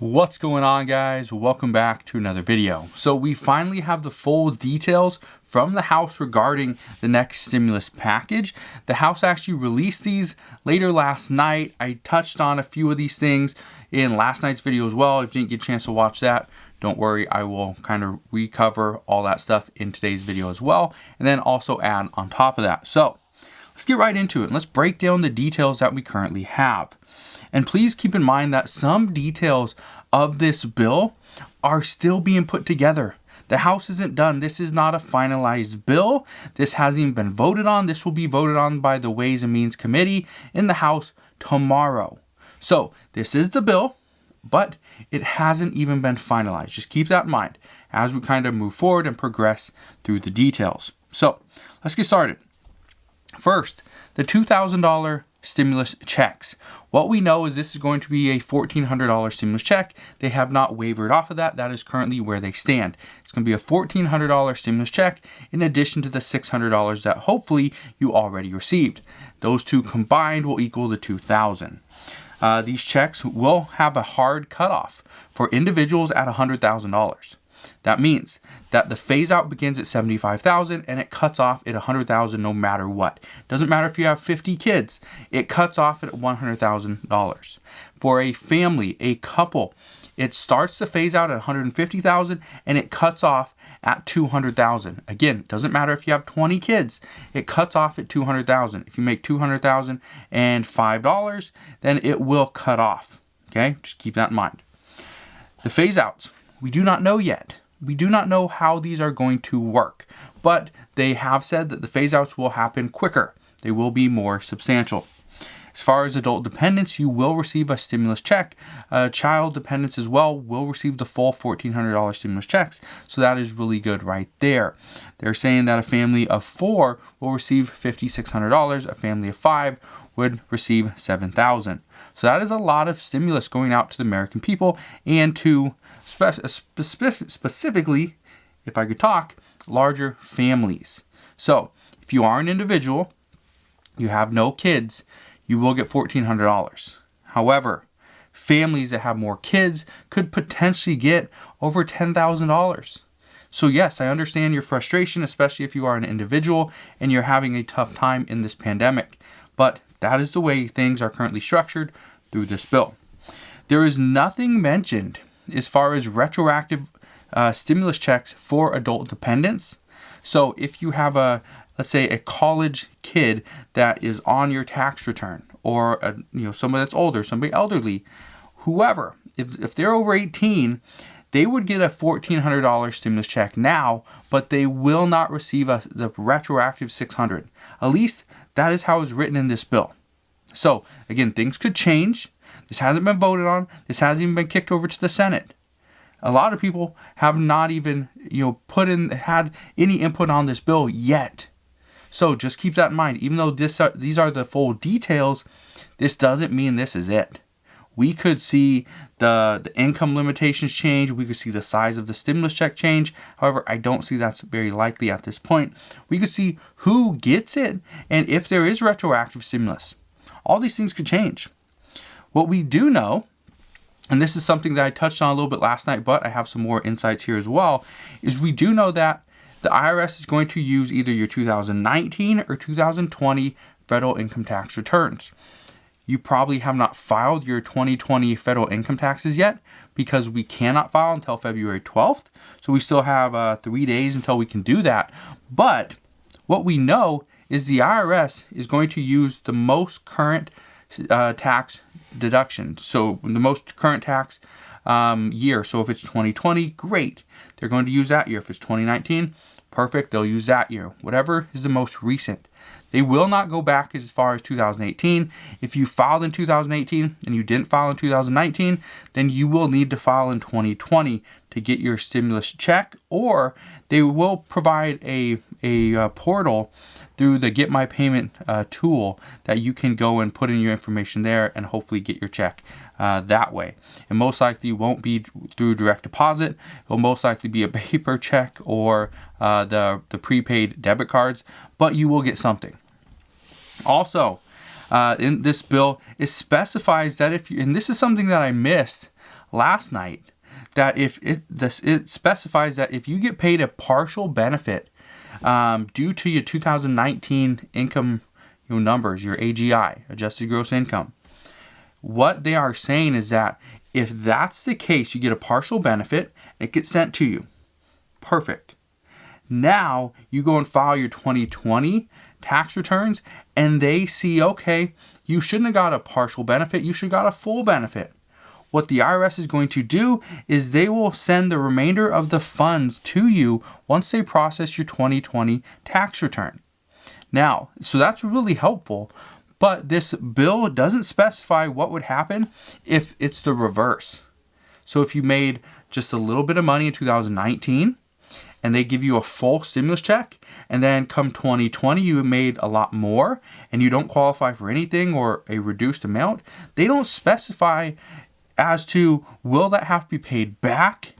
What's going on, guys? Welcome back to another video. So we finally have the full details from the House regarding the next stimulus package. The House actually released these later last night. I touched on a few of these things in last night's video as well. If you didn't get a chance to watch that, don't worry, I will kind of recover all that stuff in today's video as well, and then also add on top of that. So let's get right into it. Let's break down the details that we currently have. And please keep in mind that some details of this bill are still being put together. The House isn't done. This is not a finalized bill. This hasn't even been voted on. This will be voted on by the Ways and Means Committee in the House tomorrow. So this is the bill, but it hasn't even been finalized. Just keep that in mind as we kind of move forward and progress through the details. So let's get started. First, the $2,000 stimulus checks. What we know is this is going to be a $1,400 stimulus check. They have not wavered off of that. That is currently where they stand. It's going to be a $1,400 stimulus check in addition to the $600 that hopefully you already received. Those two combined will equal the $2,000. These checks will have a hard cutoff for individuals at $100,000. That means that the phase out begins at $75,000 and it cuts off at $100,000 no matter what. Doesn't matter if you have 50 kids, it cuts off at $100,000. For a family, a couple, it starts to phase out at $150,000 and it cuts off at $200,000. Again, doesn't matter if you have 20 kids, it cuts off at $200,000. If you make $200,000 and $5, then it will cut off. Okay, just keep that in mind. The phase outs, we do not know yet. We do not know how these are going to work, but they have said that the phase outs will happen quicker. They will be more substantial. As far as adult dependents, you will receive a stimulus check. Child dependents as well will receive the full $1,400 stimulus checks. So that is really good right there. They're saying that a family of 4 will receive $5,600. A family of 5 would receive $7,000. So that is a lot of stimulus going out to the American people and to specifically, if I could talk, larger families. So if you are an individual, you have no kids, you will get $1,400. However, families that have more kids could potentially get over $10,000. So yes, I understand your frustration, especially if you are an individual and you're having a tough time in this pandemic. But that is the way things are currently structured through this bill. There is nothing mentioned as far as retroactive stimulus checks for adult dependents. So if you have let's say a college kid that is on your tax return, or somebody that's older, somebody elderly, whoever, if they're over 18, they would get a $1,400 stimulus check now, but they will not receive the retroactive $600. At least that is how it's written in this bill. So again, things could change. This hasn't been voted on. This hasn't even been kicked over to the Senate. A lot of people have not even had any input on this bill yet. So just keep that in mind. Even though these are the full details, this doesn't mean this is it. We could see the income limitations change. We could see the size of the stimulus check change. However, I don't see that's very likely at this point. We could see who gets it and if there is retroactive stimulus. All these things could change. What we do know, and this is something that I touched on a little bit last night, but I have some more insights here as well, is we do know that the IRS is going to use either your 2019 or 2020 federal income tax returns. You probably have not filed your 2020 federal income taxes yet because we cannot file until February 12th. So we still have 3 days until we can do that. But what we know is the IRS is going to use the most current tax deduction. So the most current tax year. So if it's 2020, great. They're going to use that year. If it's 2019, perfect. They'll use that year. Whatever is the most recent. They will not go back as far as 2018. If you filed in 2018 and you didn't file in 2019, then you will need to file in 2020 to get your stimulus check, or they will provide a portal through the Get My Payment tool that you can go and put in your information there and hopefully get your check that way. And most likely won't be through direct deposit. It will most likely be a paper check or the prepaid debit cards, but you will get something. Also, in this bill, it specifies that if you, and this is something that I missed last night that if it specifies that if you get paid a partial benefit due to your 2019 income numbers, your AGI, adjusted gross income, what they are saying is that if that's the case, you get a partial benefit, it gets sent to you. Perfect. Now you go and file your 2020 tax returns and they see, okay, you shouldn't have got a partial benefit, you should have got a full benefit. What the IRS is going to do is they will send the remainder of the funds to you once they process your 2020 tax return. Now, so that's really helpful, but this bill doesn't specify what would happen if it's the reverse. So if you made just a little bit of money in 2019 and they give you a full stimulus check, and then come 2020 you made a lot more and you don't qualify for anything or a reduced amount, they don't specify as to will that have to be paid back?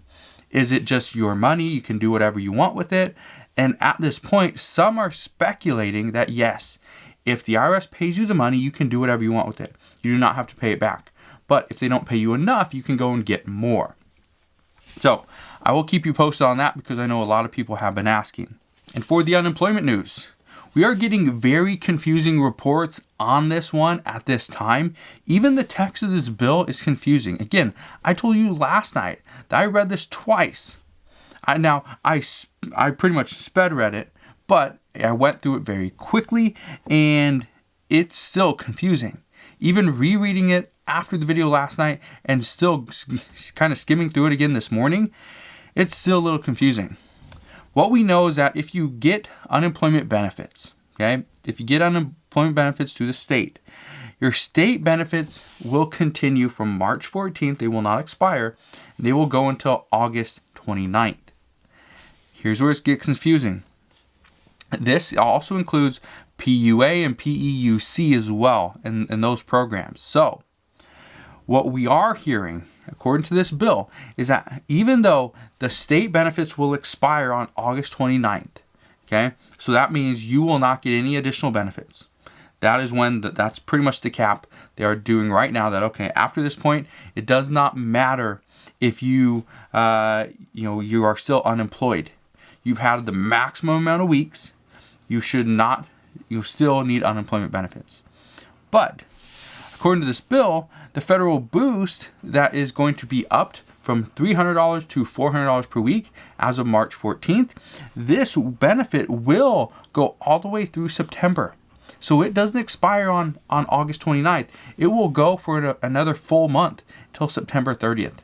Is it just your money? You can do whatever you want with it. And at this point, some are speculating that yes, if the IRS pays you the money, you can do whatever you want with it. You do not have to pay it back. But if they don't pay you enough, you can go and get more. So I will keep you posted on that because I know a lot of people have been asking. And for the unemployment news, we are getting very confusing reports on this one at this time. Even the text of this bill is confusing. Again, I told you last night that I read this twice. I pretty much sped read it, but I went through it very quickly and it's still confusing. Even rereading it after the video last night and still kind of skimming through it again this morning, it's still a little confusing. What we know is that if you get unemployment benefits, okay, if you get unemployment benefits through the state, your state benefits will continue from March 14th. They will not expire. They will go until August 29th. Here's where it gets confusing. This also includes PUA and PEUC as well in those programs. So what we are hearing, according to this bill, is that even though the state benefits will expire on August 29th, okay, so that means you will not get any additional benefits. That is when that's pretty much the cap they are doing right now. That okay, after this point, it does not matter if you you are still unemployed. You've had the maximum amount of weeks. You still need unemployment benefits. But according to this bill, the federal boost that is going to be upped from $300 to $400 per week as of March 14th, this benefit will go all the way through September. So it doesn't expire on August 29th. It will go for another full month till September 30th.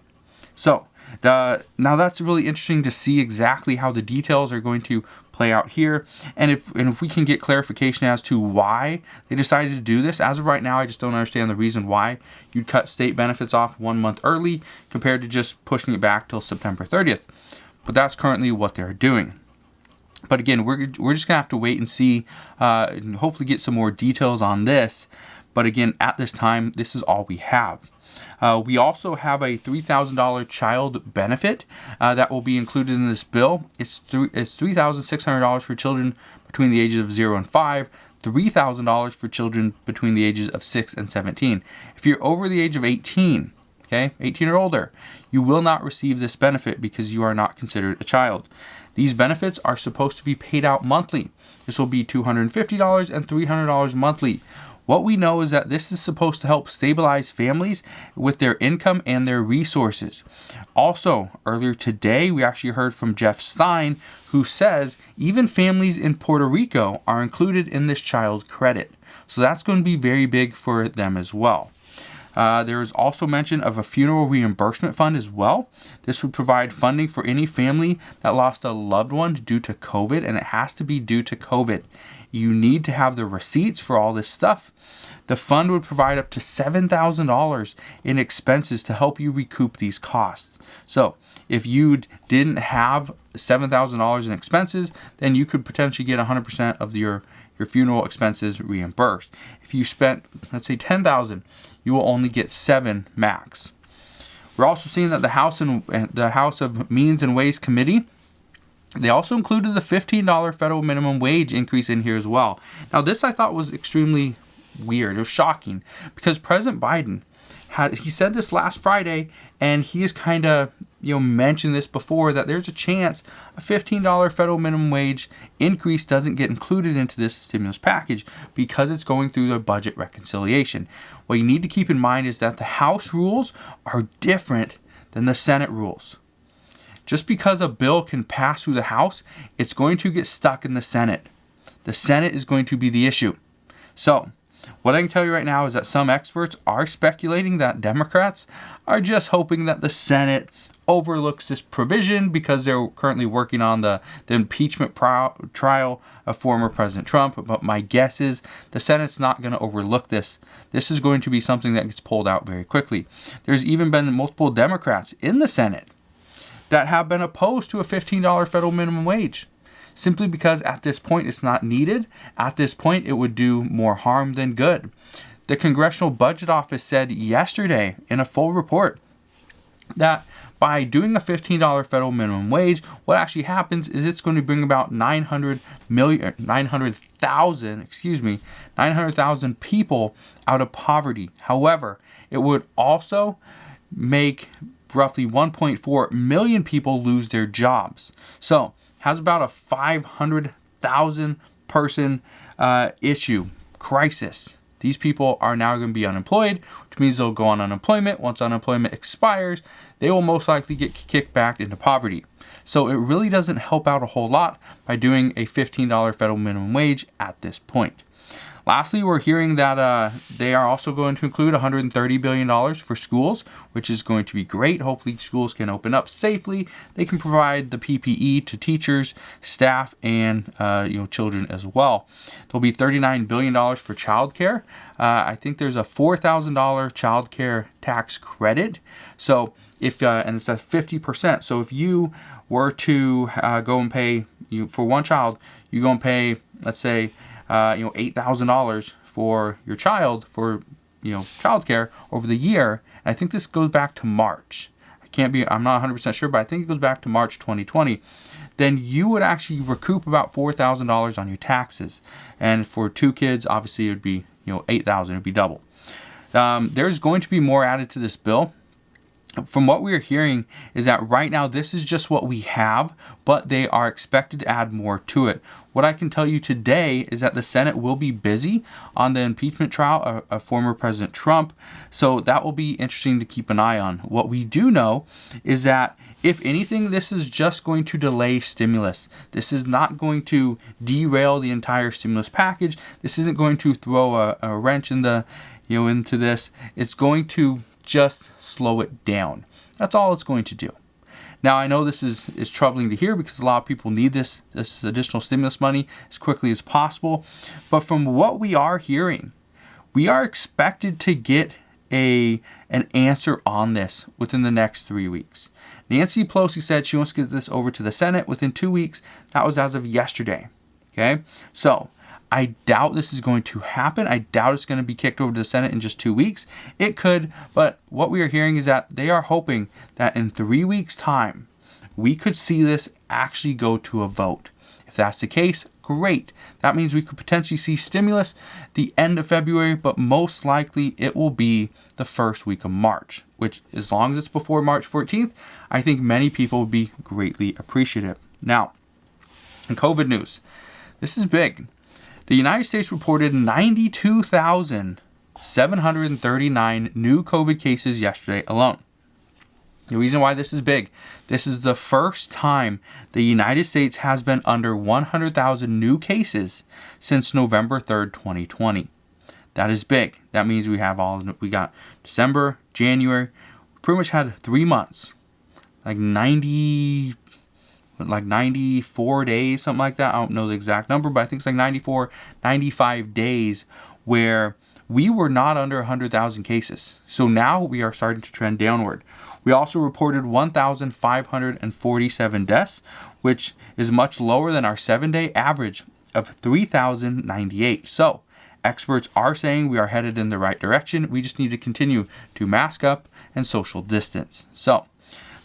So now that's really interesting to see exactly how the details are going to play out here, and if we can get clarification as to why they decided to do this. As of right now, I just don't understand the reason why you'd cut state benefits off 1 month early compared to just pushing it back till September 30th. But that's currently what they're doing. But again, we're just gonna have to wait and see, and hopefully get some more details on this. But again, at this time, this is all we have. We also have a $3,000 child benefit that will be included in this bill. It's $3,600 for children between the ages of 0 and 5, $3,000 for children between the ages of 6 and 17. If you're over the age of 18, okay, 18 or older, you will not receive this benefit because you are not considered a child. These benefits are supposed to be paid out monthly. This will be $250 and $300 monthly. What we know is that this is supposed to help stabilize families with their income and their resources. Also, earlier today, we actually heard from Jeff Stein, who says even families in Puerto Rico are included in this child credit. So that's going to be very big for them as well. There is also mention of a funeral reimbursement fund as well. This would provide funding for any family that lost a loved one due to COVID, and it has to be due to COVID. You need to have the receipts for all this stuff. The fund would provide up to $7,000 in expenses to help you recoup these costs. So if you didn't have $7,000 in expenses, then you could potentially get 100% of your funeral expenses reimbursed. If you spent, let's say, $10,000, you will only get $7,000 max. We're also seeing that the House of Means and Ways Committee, they also included the $15 federal minimum wage increase in here as well. Now, this I thought was extremely weird or shocking because President Biden he said this last Friday, and he has kind of mentioned this before, that there's a chance a $15 federal minimum wage increase doesn't get included into this stimulus package because it's going through the budget reconciliation. What you need to keep in mind is that the House rules are different than the Senate rules. Just because a bill can pass through the House, it's going to get stuck in the Senate. The Senate is going to be the issue. So, what I can tell you right now is that some experts are speculating that Democrats are just hoping that the Senate overlooks this provision because they're currently working on the impeachment trial of former President Trump. But my guess is the Senate's not going to overlook this. This is going to be something that gets pulled out very quickly. There's even been multiple Democrats in the Senate that have been opposed to a $15 federal minimum wage, simply because at this point it's not needed. At this point it would do more harm than good. The Congressional Budget Office said yesterday in a full report that by doing a $15 federal minimum wage, what actually happens is it's going to bring about 900,000 people out of poverty. However, it would also make roughly 1.4 million people lose their jobs. So, has about a 500,000 person crisis. These people are now going to be unemployed, which means they'll go on unemployment. Once unemployment expires, they will most likely get kicked back into poverty. So it really doesn't help out a whole lot by doing a $15 federal minimum wage at this point. Lastly, we're hearing that they are also going to include $130 billion for schools, which is going to be great. Hopefully schools can open up safely. They can provide the PPE to teachers, staff, and children as well. There'll be $39 billion for childcare. I think there's a $4,000 childcare tax credit. So and it's at 50%. So if you were to go and pay for one child, you go and pay, let's say, $8,000 for your child for childcare over the year. And I think this goes back to March. I'm not 100% sure, but I think it goes back to March 2020. Then you would actually recoup about $4,000 on your taxes. And for 2 kids, obviously it would be $8,000. It would be double. There's going to be more added to this bill. From what we're hearing is that right now this is just what we have, but they are expected to add more to it. What I can tell you today is that the Senate will be busy on the impeachment trial of former President Trump, so that will be interesting to keep an eye on. What we do know is that if anything, this is just going to delay stimulus. This is not going to derail the entire stimulus package. This isn't going to throw a wrench in the into this. It's going to just slow it down. That's all it's going to do. Now, I know this is troubling to hear because a lot of people need this additional stimulus money as quickly as possible. But from what we are hearing, we are expected to get an answer on this within the next 3 weeks. Nancy Pelosi said she wants to get this over to the Senate within 2 weeks. That was as of yesterday. Okay? So, I doubt this is going to happen. I doubt it's going to be kicked over to the Senate in just 2 weeks. It could, but what we are hearing is that they are hoping that in 3 weeks' time, we could see this actually go to a vote. If that's the case, great. That means we could potentially see stimulus the end of February, but most likely it will be the first week of March, which as long as it's before March 14th, I think many people would be greatly appreciative. Now, in COVID news, this is big. The United States reported 92,739 new COVID cases yesterday alone. The reason why this is big, this is the first time the United States has been under 100,000 new cases since November 3rd, 2020. That is big. That means we got December, January, we pretty much had 3 months, like 94 days, something like that. I don't know the exact number, but I think it's like 94, 95 days where we were not under 100,000 cases. So now we are starting to trend downward. We also reported 1,547 deaths, which is much lower than our 7-day average of 3,098. So experts are saying we are headed in the right direction. We just need to continue to mask up and social distance. So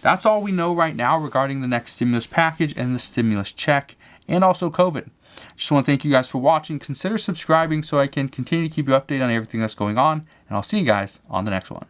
that's all we know right now regarding the next stimulus package and the stimulus check and also COVID. Just want to thank you guys for watching. Consider subscribing so I can continue to keep you updated on everything that's going on. And I'll see you guys on the next one.